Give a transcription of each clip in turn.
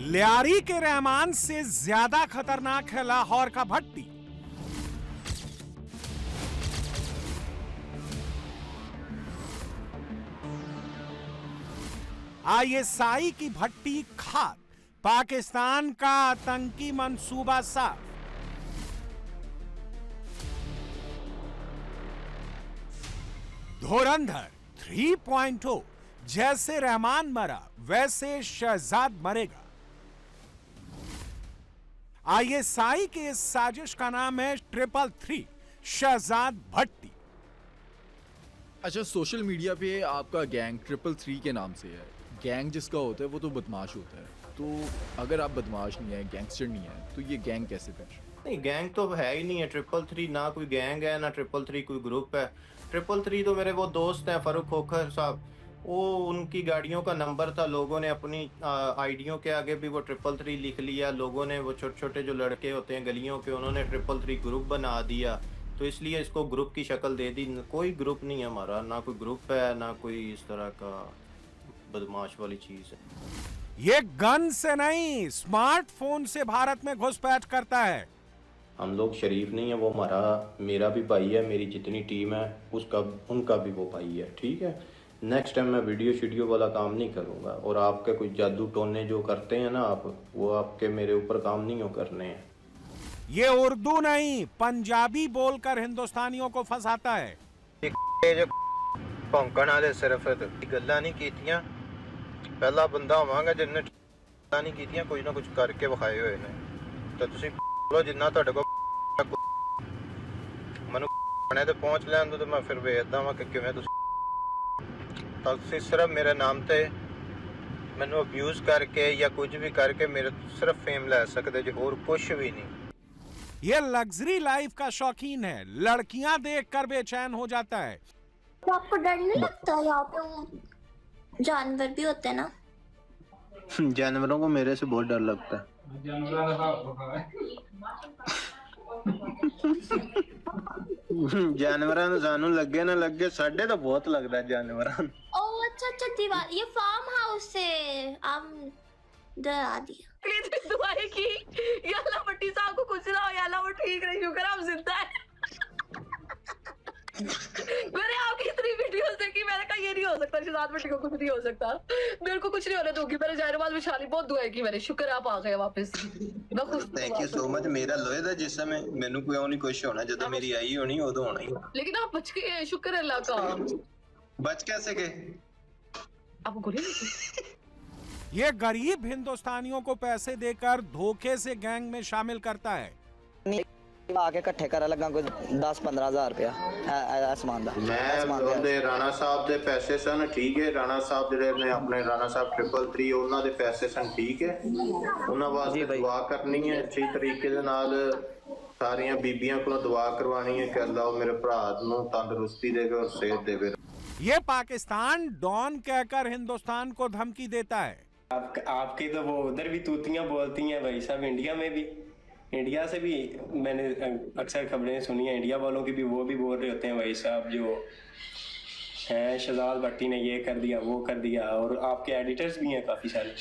लियारी के रहमान से ज्यादा खतरनाक है लाहौर का भट्टी। आईएसआई की भट्टी खाक, पाकिस्तान का आतंकी मंसूबा साफ। धुरंधर 3.0, जैसे रहमान मरा वैसे शहजाद मरेगा। आईएसआई के इस साजिश का नाम है 333 शहजाद भट्टी। अच्छा, सोशल मीडिया पे आपका गैंग 333 के नाम से है। गैंग जिसका होता है वो तो बदमाश होता है, तो अगर आप बदमाश नहीं है, गैंगस्टर नहीं है, तो ये गैंग कैसे बैठ? नहीं, गैंग तो है ही नहीं है। 333 ना कोई गैंग है, ना 333 कोई ग्रुप है। 333 तो मेरे वो दोस्त हैं फारूक खोखर साहब, वो उनकी गाड़ियों का नंबर था। लोगों ने अपनी आईडियों के आगे भी वो 333 लिख लिया। लोगों ने वो छोटे छोटे जो लड़के होते हैं गलियों के, उन्होंने 333 ग्रुप बना दिया, तो इसलिए इसको ग्रुप की शक्ल दे दी। कोई ग्रुप नहीं है हमारा, ना कोई ग्रुप है, ना कोई इस तरह का बदमाश वाली चीज है। ये गन से नहीं, स्मार्टफोन से भारत में घुसपैठ करता है। हम लोग शरीफ नहीं है, वो हमारा मेरा भी भाई है, मेरी जितनी टीम है उसका उनका भी वो भाई है, ठीक है। नेक्स्ट टाइम मैं वीडियो वाला काम नहीं करूँगा, और आपके कुछ जादू टोने जो करते हैं ना आप, वो आपके मेरे ऊपर काम नहीं हो करने हैं। ये उर्दू नहीं, पंजाबी बोलकर हिंदुस्तानियों को फंसाता है। जो भौंकण वाले सिर्फ गल्लां नहीं कीतियां, पहला बंदा होवांगा जिन्हें नहीं कीतियां, कुछ ना कुछ करके विखाए हुए ने। तो तुसीं लो जिन्ना तुहाडे कोल मैनूं खाने ते पहुंच लैण दो, तो मैं फिर वेखदा वां कि किवें तुसीं सिर्फ मेरे नाम ते मैनूं अब्यूज़ करके या कुछ भी करके मेरे सिर्फ फेम ले सकदे जो, होर कुछ भी नहीं। ये लग्जरी लाइफ का शौकीन है, लड़कियां देखकर बेचैन हो जाता है। तो आपको डर नहीं लगता? यहाँ पे वो जानवर भी होते हैं ना। जानवरों को मेरे से बहुत डर लगता है। जानवरां नूं सानूं लगे ना लगे, साडे तो बहुत लगता है जानवरां। ओह अच्छा, दीवार, ये फार्म हाउस से आम डरा दिया। दुआएं की या अल्लाह भट्टी साहब को कुछ ना हो, या अल्लाह वो ठीक नहीं, शुक्र आप जिंदा है। मैंने आपकी इतनी वीडियोस देखी, मैंने कहा ये नहीं हो सकता, शहजाद भट्टी को कुछ नहीं हो सकता, मेरे को कुछ नहीं होने दूंगी। मैंने जायरबाज विशाली बहुत दुआएं की मैंने, शुक्र आप आ गए वापस। मैं खुश हूं। Thank you so much. मेरा लोहे दा जिसम है, मैनू कोई नहीं कुछ होना, जब मेरी आई होनी उदों होना ही। लेकिन आप बच गए, शुक्र है अल्लाह का। बच कैसे गए? आपको गोली लगी? ये गरीब हिंदुस्तानियों को पैसे देकर धोखे से गैंग में शामिल करता है। आके इकट्ठे कर लगा कोई 10-15 हज़ार रुपया आसमान दा। मैं दे राणा साहब दे पैसे सन, ठीक है। राणा साहब ਜਿਹੜੇ ਨੇ ਆਪਣੇ ਰਾਣਾ ਸਾਹਿਬ 333 ਉਹਨਾਂ ਦੇ ਪੈਸੇ ਸਨ, ਠੀਕ ਹੈ। ਉਹਨਾਂ ਵਾਸਤੇ ਦੁਆ ਕਰਨੀ ਹੈ ਅੱਛੀ ਤਰੀਕੇ ਦੇ ਨਾਲ, ਸਾਰੀਆਂ ਬੀਬੀਆਂ ਕੋਲੋਂ ਦੁਆ ਕਰਵਾਣੀ ਹੈ ਕਿ ਅੱਲਾਹ ਮੇਰੇ ਭਰਾ ਨੂੰ ਤੰਦਰੁਸਤੀ ਦੇਵੇ और सेहत देवे। ये पाकिस्तान डॉन कहकर हिंदुस्तान को धमकी देता है। आपकी तो वो उधर भी तूतियां बोलती हैं भाई साहब, इंडिया में भी, इंडिया से भी मैंने अक्सर खबरें सुनी हैं, इंडिया वालों की भी, वो भी बोल रहे होते हैं भाई साहब जो हैं शहजाद भट्टी ने ये कर दिया, वो कर दिया। और आपके एडिटर्स भी हैं काफ़ी सारे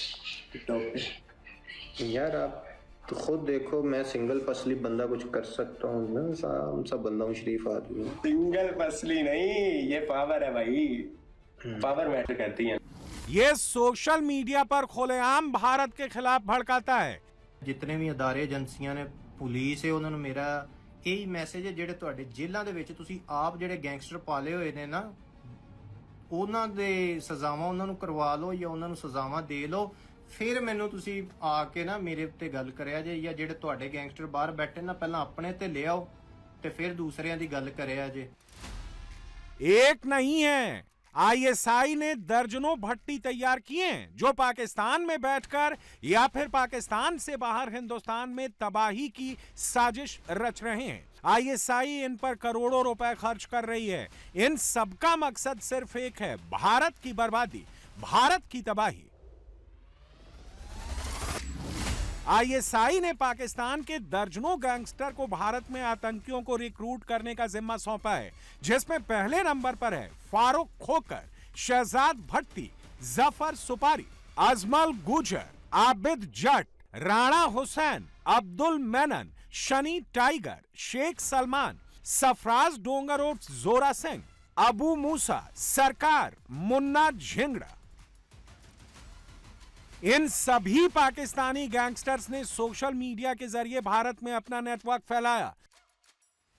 टिकटॉक पे। यार आप तो खुद देखो, मैं सिंगल पसली बंदा कुछ कर सकता हूँ ना, हम सब बंदा हूँ, शरीफ आदमी। सिंगल पसली नहीं, ये पावर है भाई, पावर मैटर करती है। ये सोशल मीडिया पर खुलेआम भारत के खिलाफ भड़काता है। जितने भी अदारे एजेंसियां ने, पुलिस है, उन्होंने मेरा यही मैसेज है, ਜਿਹੜੇ ਤੁਹਾਡੇ ਜੇਲ੍ਹਾਂ ਦੇ ਵਿੱਚ ਤੁਸੀਂ ਆਪ ਜਿਹੜੇ ਗੈਂਗਸਟਰ ਪਾਲੇ ਹੋਏ ਨੇ ਨਾ, ਉਹਨਾਂ ਦੇ ਸਜ਼ਾਵਾਂ ਉਹਨਾਂ ਨੂੰ ਕਰਵਾ ਲਓ ਜਾਂ ਉਹਨਾਂ ਨੂੰ ਸਜ਼ਾਵਾਂ ਦੇ ਲਓ, ਫਿਰ ਮੈਨੂੰ ਤੁਸੀਂ ਆ ਕੇ ਨਾ ਮੇਰੇ ਉੱਤੇ ਗੱਲ ਕਰਿਆ ਜੇ, ਜਾਂ ਜਿਹੜੇ ਤੁਹਾਡੇ ਗੈਂਗਸਟਰ ਬਾਹਰ ਬੈਠੇ ਨਾ ਪਹਿਲਾਂ ਆਪਣੇ ਤੇ ਲਿਆਓ ਤੇ ਫਿਰ ਦੂਸਰਿਆਂ ਦੀ ਗੱਲ ਕਰਿਆ ਜੇ। एक नहीं है, आईएसआई ने दर्जनों भट्टी तैयार किए हैं जो पाकिस्तान में बैठकर या फिर पाकिस्तान से बाहर हिंदुस्तान में तबाही की साजिश रच रहे हैं। आईएसआई इन पर करोड़ों रुपए खर्च कर रही है। इन सबका मकसद सिर्फ एक है, भारत की बर्बादी, भारत की तबाही। आईएसआई ने पाकिस्तान के दर्जनों गैंगस्टर को भारत में आतंकियों को रिक्रूट करने का जिम्मा सौंपा है, जिसमें पहले नंबर पर है फारूक खोकर, शहजाद भट्टी, जफर सुपारी, अजमल गुजर, आबिद जट, राणा हुसैन, अब्दुल मेनन, शनी टाइगर, शेख सलमान, सफराज डोंगर उर्फ जोरा सिंह, अबू मूसा, सरकार, मुन्ना झिंगड़ा। इन सभी पाकिस्तानी गैंगस्टर्स ने सोशल मीडिया के जरिए भारत में अपना नेटवर्क फैलाया।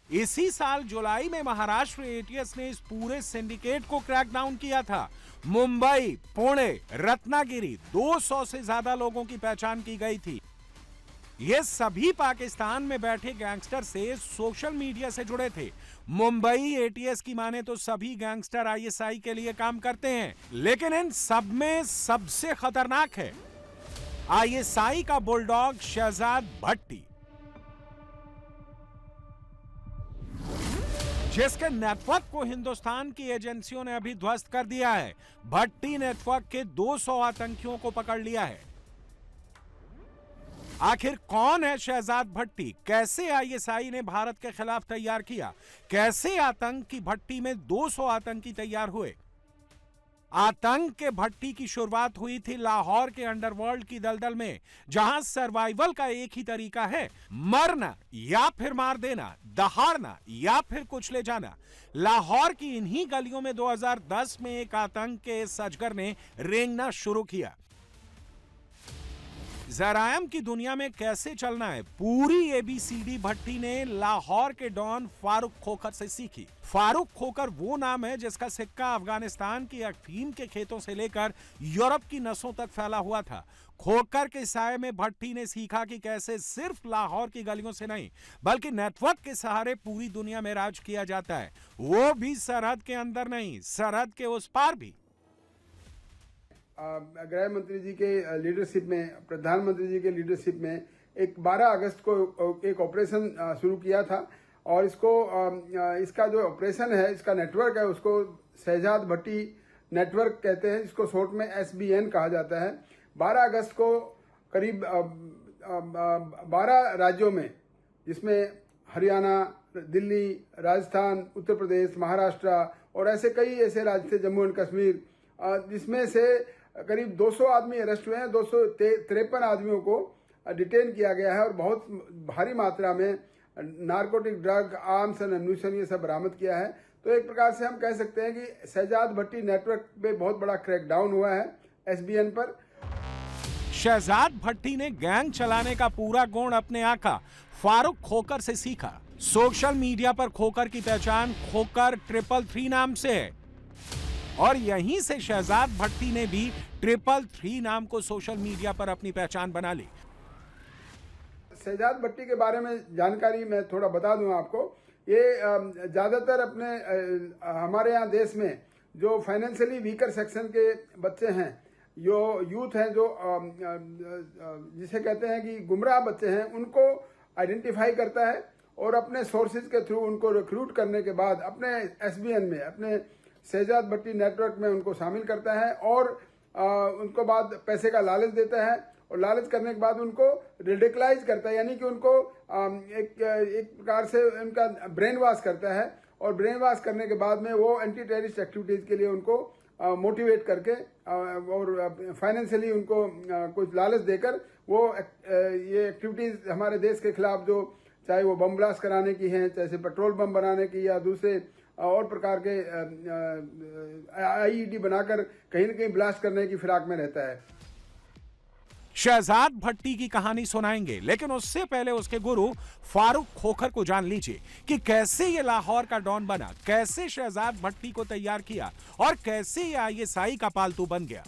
इसी साल जुलाई में महाराष्ट्र एटीएस ने इस पूरे सिंडिकेट को क्रैकडाउन किया था। मुंबई, पुणे, रत्नागिरी 200 से ज्यादा लोगों की पहचान की गई थी। ये सभी पाकिस्तान में बैठे गैंगस्टर से सोशल मीडिया से जुड़े थे। मुंबई एटीएस की माने तो सभी गैंगस्टर आईएसआई के लिए काम करते हैं, लेकिन इन सब में सबसे खतरनाक है आईएसआई का बुलडॉग शहजाद भट्टी, जिसके नेटवर्क को हिंदुस्तान की एजेंसियों ने अभी ध्वस्त कर दिया है। भट्टी नेटवर्क के 200 आतंकियों को पकड़ लिया है। आखिर कौन है शहजाद भट्टी? कैसे आईएसआई ने भारत के खिलाफ तैयार किया? कैसे आतंक की भट्टी में 200 आतंकी तैयार हुए? आतंक के भट्टी की शुरुआत हुई थी लाहौर के अंडरवर्ल्ड की दलदल में, जहां सर्वाइवल का एक ही तरीका है, मरना या फिर मार देना, दहाड़ना या फिर कुछ ले जाना। लाहौर की इन्हीं गलियों में 2010 में एक आतंक के सजगर ने रेंगना शुरू किया। जरायम की दुनिया में कैसे चलना है, पूरी एबीसीडी भट्टी ने लाहौर के डॉन फारूक खोखर से सीखी। फारूक खोखर वो नाम है जिसका सिक्का अफगानिस्तान की अफीम के खेतों से लेकर यूरोप की नसों तक फैला हुआ था। खोखर के साये में भट्टी ने सीखा कि कैसे सिर्फ लाहौर की गलियों से नहीं, बल्कि नेटवर्क के सहारे पूरी दुनिया में राज किया जाता है, वो भी सरहद के अंदर नहीं, सरहद के उस पार भी। गृह मंत्री जी के लीडरशिप में, प्रधानमंत्री जी के लीडरशिप में एक 12 अगस्त को एक ऑपरेशन शुरू किया था और इसका जो ऑपरेशन है, इसका नेटवर्क है, उसको शहजाद भट्टी नेटवर्क कहते हैं, जिसको शॉर्ट में SBN कहा जाता है। 12 अगस्त को करीब 12 राज्यों में, जिसमें हरियाणा, दिल्ली, राजस्थान, उत्तर प्रदेश, महाराष्ट्र और ऐसे कई ऐसे राज्य थे, जम्मू एंड कश्मीर, जिसमें से करीब 200 आदमी अरेस्ट हुए हैं। 253 आदमियों को डिटेन किया गया है और बहुत भारी मात्रा में narcotic drug, arms and ammunition ये सब बरामद किया है। तो एक प्रकार से हम कह सकते हैं कि शहजाद भट्टी नेटवर्क पे बहुत बड़ा क्रैकडाउन हुआ है SBN पर। शहजाद भट्टी ने गैंग चलाने का पूरा गुण अपने आका फारूक खोखर से सीखा। सोशल मीडिया पर खोखर की पहचान खोखर 333 नाम से है और यहीं से शहजाद भट्टी ने भी 333 नाम को सोशल मीडिया पर अपनी पहचान बना ली। शहजाद भट्टी के बारे में जानकारी मैं थोड़ा बता दूं आपको। ये ज़्यादातर अपने हमारे यहाँ देश में जो फाइनेंशियली वीकर सेक्शन के बच्चे हैं, जो यूथ हैं, जो जिसे कहते हैं कि गुमराह बच्चे हैं, उनको आइडेंटिफाई करता है और अपने सोर्सेज के थ्रू उनको रिक्रूट करने के बाद अपने SBN में, अपने शहजाद भट्टी नेटवर्क में उनको शामिल करता है और उनको बाद पैसे का लालच देता है और लालच करने के बाद उनको रेडिकलाइज करता है, यानी कि उनको एक प्रकार से उनका ब्रेन वॉश करता है और ब्रेन वॉश करने के बाद में वो एंटी टेररिस्ट एक्टिविटीज़ के लिए उनको मोटिवेट करके और फाइनेंशियली उनको कुछ लालच देकर वो ये एक्टिविटीज़ हमारे देश के खिलाफ, जो चाहे वो बम ब्लास्ट कराने की हैं, चाहे पेट्रोल बम बनाने की या दूसरे और प्रकार के IED बनाकर कहीं न कहीं ब्लास्ट करने की फिराक में रहता है। शहजाद भट्टी की कहानी सुनाएंगे, लेकिन उससे पहले उसके गुरु फारूक खोखर को जान लीजिए कि कैसे ये लाहौर का डॉन बना, कैसे शहजाद भट्टी को तैयार किया और कैसे ये ISI का पालतू बन गया।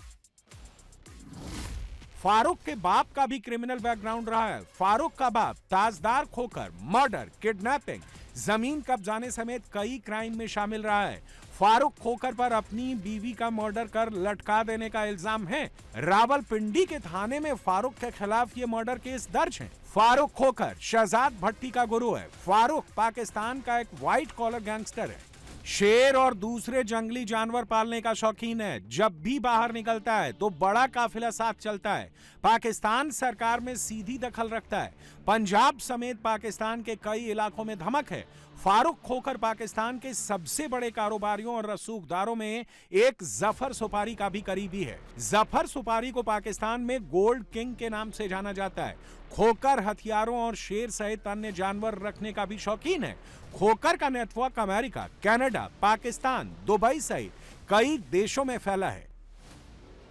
फारूक के बाप का भी क्रिमिनल बैकग्राउंड रहा है। फारूक का बाप ताजदार खोखर मर्डर, किडनैपिंग, जमीन कब्जाने समेत कई क्राइम में शामिल रहा है। फारूक खोखर पर अपनी बीवी का मर्डर कर लटका देने का इल्जाम है। रावलपिंडी के थाने में फारूक के खिलाफ ये मर्डर केस दर्ज है। फारूक खोखर शहजाद भट्टी का गुरु है। फारूक पाकिस्तान का एक व्हाइट कॉलर गैंगस्टर है। शेर और दूसरे जंगली जानवर पालने का शौकीन है। जब भी बाहर निकलता है तो बड़ा काफिला साथ चलता है। पाकिस्तान सरकार में सीधी दखल रखता है। पंजाब समेत पाकिस्तान के कई इलाकों में धमक है। फारूक खोखर पाकिस्तान के सबसे बड़े कारोबारियों और रसूखदारों में एक जफर सुपारी का भी करीबी है। जफर सुपारी को पाकिस्तान में गोल्ड किंग के नाम से जाना जाता है। खोखर हथियारों और शेर सहित अन्य जानवर रखने का भी शौकीन है। खोखर का network America, Canada, Pakistan, Dubai सहित कई देशों में फैला है।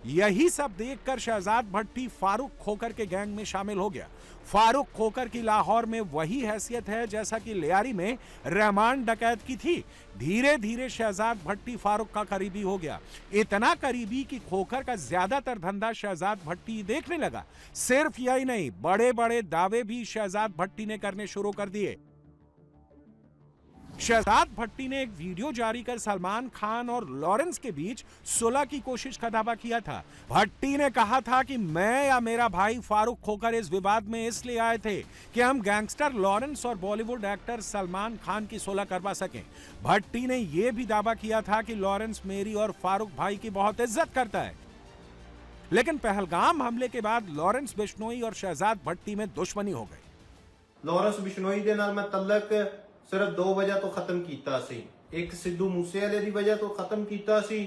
यही सब देखकर शहजाद भट्टी फारूक खोखर के गैंग में शामिल हो गया। फारूक खोखर की लाहौर में वही हैसियत है जैसा कि लियारी में रहमान डकैत की थी। धीरे धीरे शहजाद भट्टी फारूक का करीबी हो गया, इतना करीबी कि खोखर का ज्यादातर धंधा शहजाद भट्टी देखने लगा। सिर्फ यही नहीं, बड़े बड़े दावे भी शहजाद भट्टी ने करने शुरू कर दिए। शहजाद भट्टी ने एक वीडियो जारी कर सलमान खान और लॉरेंस के बीच सुलह की कोशिश का दावा किया था। भट्टी ने कहा था कि मैं या मेरा भाई फारूक खोखर इस विवाद में इसलिए आए थे कि हम गैंगस्टर लॉरेंस और बॉलीवुड एक्टर सलमान खान की सुलह करवा सकें। भट्टी ने यह भी दावा किया था कि लॉरेंस मेरी और फारूक भाई की बहुत इज्जत करता है। लेकिन पहलगाम हमले के बाद लॉरेंस बिश्नोई और शहजाद भट्टी में दुश्मनी हो गई। लॉरेंस बिश्नोई दे नाल मैं तलक सिर्फ 2 वजह तो खत्म कीता सी। एक सिद्धू मूसेवाले दी वजह तो खत्म कीता सी,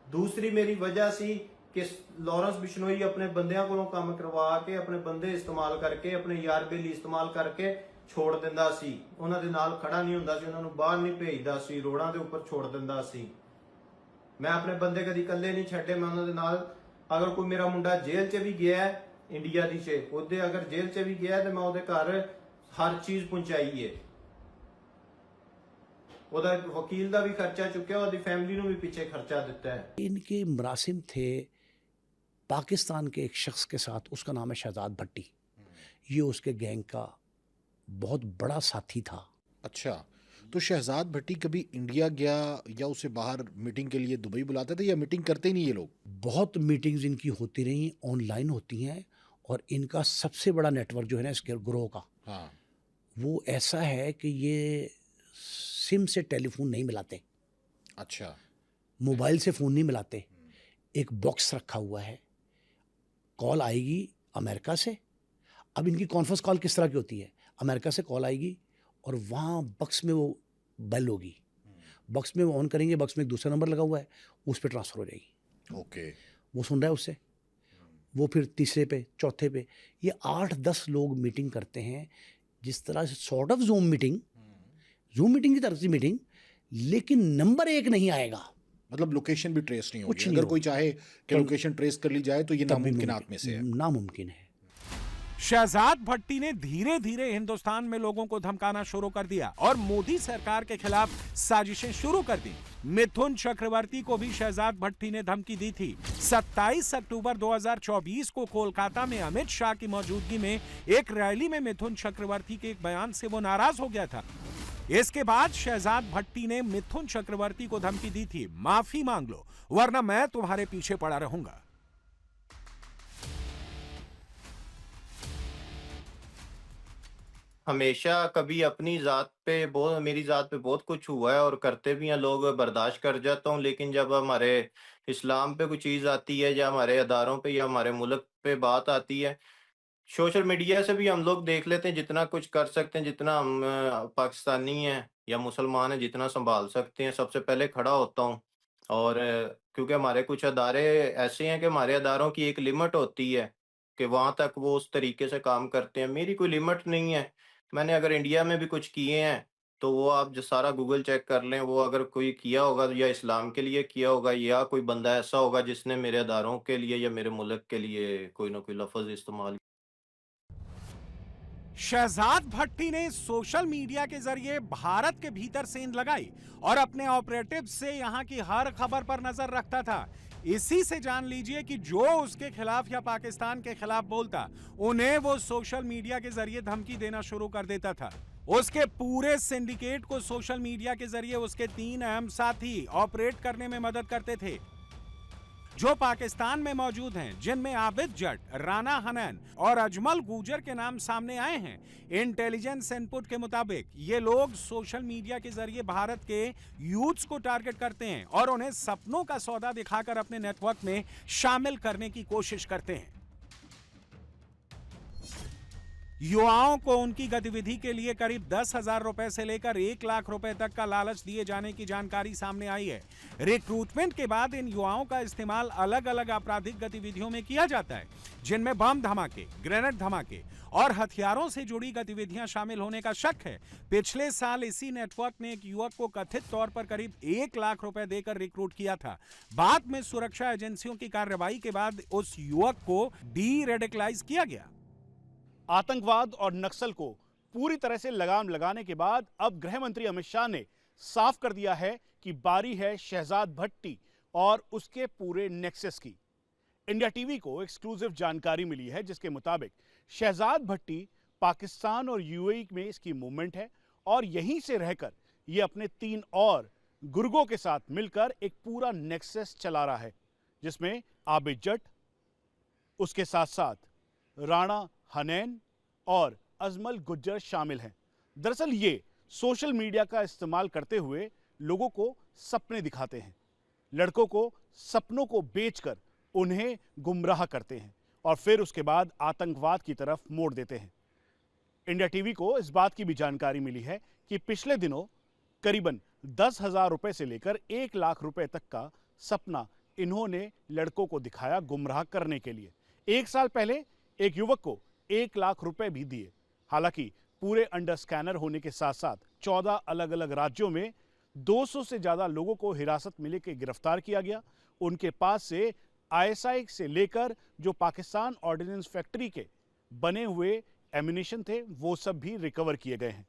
दूसरी मेरी वजह सी कि लॉरेंस बिश्नोई अपने बंदियां कोलों काम करवा के, अपने बंदे इस्तेमाल करके, अपने यार बेली इस्तेमाल करके छोड़ दिंदा सी। उन्हां दे नाल खड़ा नहीं हुंदा सी, उन्हां नूं बाहर नहीं भेजदा सी, रोडां दे उपर छोड़ दिंदा सी। मैं अपने बंदे कदी कल्ले नहीं छड्डे। मैं उन्हां दे नाल, अगर कोई मेरा मुंडा जेल च भी गया है इंडिया दी च, ओदे अगर जेल च भी गया है तो मैं ओदे घर हर चीज पहुंचाई है। ਉਹਦਾ ਵਕੀਲ ਦਾ ਵੀ ਖਰਚਾ ਚੁੱਕਿਆ, ਉਹਦੀ फैमिली ਨੂੰ भी पीछे खर्चा दिता है। इनके मरासिम थे पाकिस्तान के एक शख्स के साथ, उसका नाम है शहजाद भट्टी। ये उसके गैंग का बहुत बड़ा साथी था। अच्छा, तो शहजाद भट्टी कभी इंडिया गया या उसे बाहर मीटिंग के लिए दुबई बुलाते थे, या मीटिंग करते ही नहीं ये लोग? बहुत मीटिंग्स इनकी होती रही, ऑनलाइन होती हैं। और इनका सबसे बड़ा नेटवर्क जो है ना इसके ग्रोह का, हाँ, वो ऐसा है कि ये सिम से टेलीफोन नहीं मिलाते। अच्छा, मोबाइल से फ़ोन नहीं मिलाते। एक बॉक्स रखा हुआ है, कॉल आएगी अमेरिका से। अब इनकी कॉन्फ्रेंस कॉल किस तरह की होती है? अमेरिका से कॉल आएगी और वहाँ बक्स में वो बेल होगी, बक्स में वो ऑन करेंगे, बक्स में एक दूसरा नंबर लगा हुआ है, उस पर ट्रांसफ़र हो जाएगी। ओके, वो सुन रहा है उससे, वो फिर तीसरे पे, चौथे पे, ये 8-10 लोग मीटिंग करते हैं, जिस तरह से सॉर्ट ऑफ जूम मीटिंग की तरह से मीटिंग, लेकिन नंबर 1 नहीं आएगा। मतलब लोकेशन भी ट्रेस नहीं कुछ होगी। नहीं अगर कोई होगा। चाहे कि लोकेशन ट्रेस कर ली जाए तो ये नामुमकिनात में से है। नामुमकिन है। शहजाद भट्टी ने धीरे धीरे हिंदुस्तान में लोगों को धमकाना शुरू कर दिया और मोदी सरकार के खिलाफ साजिशें शुरू कर दी। मिथुन चक्रवर्ती को भी शहजाद भट्टी ने धमकी दी थी। 27 अक्टूबर 2024 को कोलकाता में अमित शाह की मौजूदगी में एक रैली में मिथुन चक्रवर्ती के एक बयान से वो नाराज हो गया था। इसके बाद शहजाद भट्टी ने मिथुन चक्रवर्ती को धमकी दी थी, माफी मांग लो वरना मैं तुम्हारे पीछे पड़ा रहूंगा। हमेशा कभी अपनी जात पे बहुत, मेरी जात पे बहुत कुछ हुआ है और करते भी हैं लोग, बर्दाश्त कर जाता हूँ। लेकिन जब हमारे इस्लाम पे कोई चीज़ आती है या हमारे अदारों पे या हमारे मुल्क पे बात आती है, सोशल मीडिया से भी हम लोग देख लेते हैं जितना कुछ कर सकते हैं, जितना हम पाकिस्तानी हैं या मुसलमान हैं जितना संभाल सकते हैं, सबसे पहले खड़ा होता हूँ। और क्योंकि हमारे कुछ अदारे ऐसे हैं कि हमारे अदारों की एक लिमिट होती है कि वहाँ तक वो उस तरीके से काम करते हैं। मेरी कोई लिमिट नहीं है। मैंने अगर इंडिया में भी कुछ किए हैं तो वो आप जो सारा गूगल चेक कर लें, वो अगर कोई किया होगा या इस्लाम के लिए किया होगा या कोई बंदा ऐसा होगा जिसने मेरे अदारों के लिए या मेरे मुल्क के लिए कोई ना कोई लफ्ज़ इस्तेमाल। शहजाद भट्टी ने सोशल मीडिया के जरिए भारत के भीतर सेंध लगाई और अपने ऑपरेटिव से यहां की हर खबर पर नजर रखता था। इसी से जान लीजिए कि जो उसके खिलाफ या पाकिस्तान के खिलाफ बोलता, उन्हें वो सोशल मीडिया के जरिए धमकी देना शुरू कर देता था। उसके पूरे सिंडिकेट को सोशल मीडिया के जरिए उसके 3 अहम साथी ऑपरेट करने में मदद करते थे, जो पाकिस्तान में मौजूद हैं, जिनमें आबिद जट, राना हनैन और अजमल गुजर के नाम सामने आए हैं। इंटेलिजेंस इनपुट के मुताबिक ये लोग सोशल मीडिया के जरिए भारत के यूथ्स को टारगेट करते हैं और उन्हें सपनों का सौदा दिखाकर अपने नेटवर्क में शामिल करने की कोशिश करते हैं। युवाओं को उनकी गतिविधि के लिए करीब 10,000 रुपए से लेकर 1 लाख रुपए तक का लालच दिए जाने की जानकारी सामने आई है। रिक्रूटमेंट के बाद इन युवाओं का इस्तेमाल अलग अलग आपराधिक गतिविधियों में किया जाता है, जिनमें बम धमाके, ग्रेनेड धमाके और हथियारों से जुड़ी गतिविधियां शामिल होने का शक है। पिछले साल इसी नेटवर्क ने एक युवक को कथित तौर पर करीब 1 लाख रुपए देकर रिक्रूट किया था। बाद में सुरक्षा एजेंसियों की कार्रवाई के बाद उस युवक को डी-रेडिकलाइज किया गया। आतंकवाद और नक्सल को पूरी तरह से लगाम लगाने के बाद अब गृह मंत्री अमित शाह ने साफ कर दिया है कि बारी है शहजाद भट्टी और उसके पूरे नेक्सस की। इंडिया टीवी को एक्सक्लूसिव जानकारी मिली है, जिसके मुताबिक शहजाद भट्टी पाकिस्तान और यूएई में इसकी मूवमेंट है और यहीं से रहकर यह अपने 3 और गुर्गों के साथ मिलकर एक पूरा नेक्सस चला रहा है, जिसमें आबिद जट, उसके साथ साथ राणा हनैन और अजमल गुज्जर शामिल हैं। दरअसल ये सोशल मीडिया का इस्तेमाल करते हुए लोगों को सपने दिखाते हैं, लड़कों को सपनों को बेचकर उन्हें गुमराह करते हैं और फिर उसके बाद आतंकवाद की तरफ मोड़ देते हैं। इंडिया टीवी को इस बात की भी जानकारी मिली है कि पिछले दिनों करीबन 10,000 रुपए से लेकर 1 लाख रुपए तक का सपना इन्होंने लड़कों को दिखाया गुमराह करने के लिए। 1 साल पहले एक युवक को 1 लाख रुपए भी दिए। हालांकि पूरे अंडर स्कैनर होने के साथ साथ 14 अलग अलग राज्यों में 200 से ज्यादा लोगों को हिरासत में लेकर गिरफ्तार किया गया। उनके पास से आईएसआई से लेकर जो पाकिस्तान ऑर्डिनेंस फैक्ट्री के बने हुए एम्यूनिशन थे वो सब भी रिकवर किए गए हैं।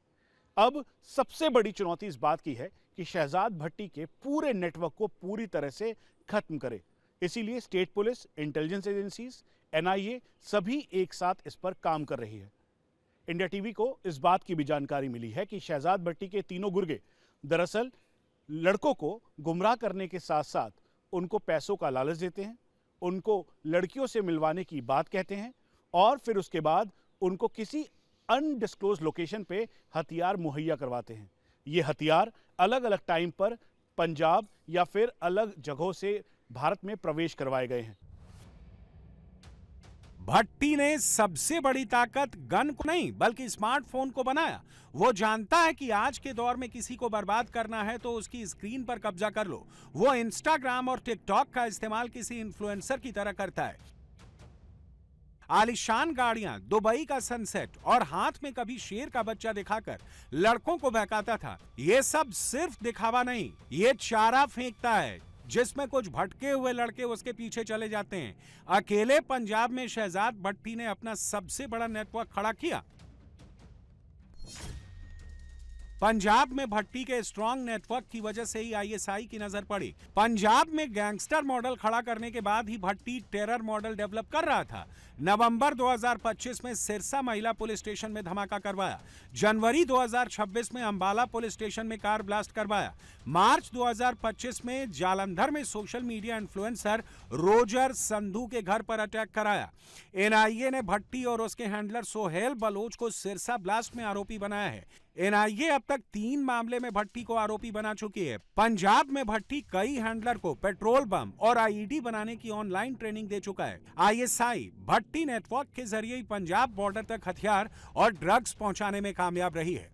अब सबसे बड़ी चुनौती इस बात की है कि शहजाद भट्टी के पूरे नेटवर्क को पूरी तरह से खत्म करे। इसीलिए state police, intelligence agencies, NIA सभी एक साथ इस पर काम कर रही है। इंडिया टीवी को इस बात की भी जानकारी मिली है कि शहजाद भट्टी के तीनों गुर्गे दरअसल लड़कों को गुमराह करने के साथ साथ उनको पैसों का लालच देते हैं, उनको लड़कियों से मिलवाने की बात कहते हैं और फिर उसके बाद उनको किसी अनडिस्क्लोज लोकेशन पे हथियार मुहैया करवाते हैं। ये हथियार अलग अलग टाइम पर पंजाब या फिर अलग जगहों से भारत में प्रवेश करवाए गए हैं। भट्टी ने सबसे बड़ी ताकत गन को नहीं बल्कि स्मार्टफोन को बनाया। वो जानता है कि आज के दौर में किसी को बर्बाद करना है तो उसकी स्क्रीन पर कब्जा कर लो। वो इंस्टाग्राम और टिकटॉक का इस्तेमाल किसी इन्फ्लुएंसर की तरह करता है। आलीशान गाड़ियां, दुबई का सनसेट और हाथ में कभी शेर का बच्चा दिखाकर लड़कों को बहकाता था। ये सब सिर्फ दिखावा नहीं, ये चारा फेंकता है जिसमें कुछ भटके हुए लड़के उसके पीछे चले जाते हैं। अकेले पंजाब में शहजाद भट्टी ने अपना सबसे बड़ा नेटवर्क खड़ा किया। पंजाब में भट्टी के स्ट्रॉन्ग नेटवर्क की वजह से ही आईएसआई की नजर पड़ी। पंजाब में गैंगस्टर मॉडल खड़ा करने के बाद ही भट्टी टेरर मॉडल डेवलप कर रहा था। नवंबर 2025 में सिरसा महिला पुलिस स्टेशन में धमाका करवाया। जनवरी 2026 में अंबाला पुलिस स्टेशन में कार ब्लास्ट करवाया। मार्च 2025 में जालंधर में social media influencer Roger Sandhu के घर पर अटैक कराया। एनआईए ने भट्टी और उसके हैंडलर सोहेल बलोच को सिरसा ब्लास्ट में आरोपी बनाया है। एनआईए अब तक 3 मामले में भट्टी को आरोपी बना चुकी है। पंजाब में भट्टी कई हैंडलर को पेट्रोल बम और आईईडी बनाने की ऑनलाइन ट्रेनिंग दे चुका है। आईएसआई भट्टी नेटवर्क के जरिए ही पंजाब बॉर्डर तक हथियार और ड्रग्स पहुंचाने में कामयाब रही है।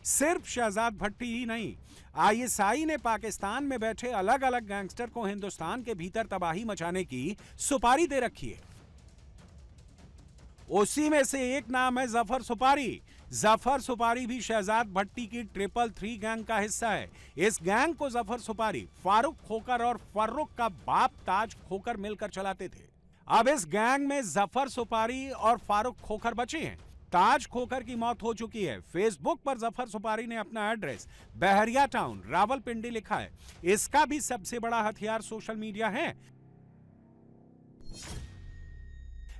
सिर्फ शहजाद भट्टी ही नहीं, आईएसआई ने पाकिस्तान में बैठे अलग अलग गैंगस्टर को हिंदुस्तान के भीतर तबाही मचाने की सुपारी दे रखी है। उसी में से एक नाम है जफर सुपारी। जफर सुपारी भी शहजाद भट्टी की 333 गैंग का हिस्सा है। इस गैंग को जफर सुपारी, फारूक खोकर और फर्रुख का बाप ताज खोकर मिलकर चलाते थे। अब इस गैंग में जफर सुपारी और फारूक खोकर बचे हैं। ताज खोकर की मौत हो चुकी है। फेसबुक पर जफर सुपारी ने अपना एड्रेस बहरिया टाउन, रावलपिंडी लिखा है। इसका भी सबसे बड़ा हथियार सोशल मीडिया है।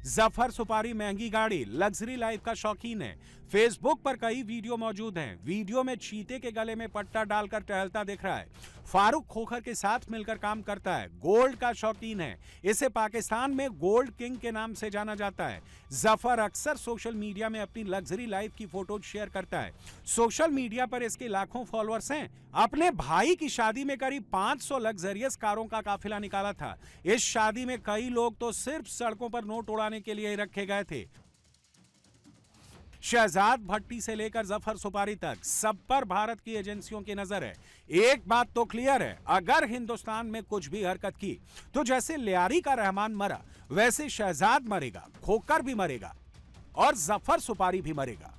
जफर सुपारी महंगी गाड़ी, लग्जरी लाइफ का शौकीन है। फेसबुक पर कई वीडियो मौजूद हैं। वीडियो में चीते के गले में पट्टा डालकर टहलता दिख रहा है। फारूक खोखर के साथ मिलकर काम करता है। गोल्ड का शौकीन है। इसे पाकिस्तान में गोल्ड किंग के नाम से जाना जाता है। जफर अक्सर सोशल मीडिया में अपनी लग्जरी लाइफ की फोटोज शेयर करता है। सोशल मीडिया पर इसके लाखों फॉलोअर्स हैं। अपने भाई की शादी में करीब 500 लग्जरियस कारों का काफिला निकाला था। इस शादी में कई लोग तो सिर्फ सड़कों पर नोट उड़ाने के लिए रखे गए थे। शहजाद भट्टी से लेकर जफर सुपारी तक सब पर भारत की एजेंसियों की नजर है। एक बात तो क्लियर है, अगर हिंदुस्तान में कुछ भी हरकत की तो जैसे लियारी का रहमान मरा वैसे शहजाद मरेगा, खोकर भी मरेगा और जफर सुपारी भी मरेगा।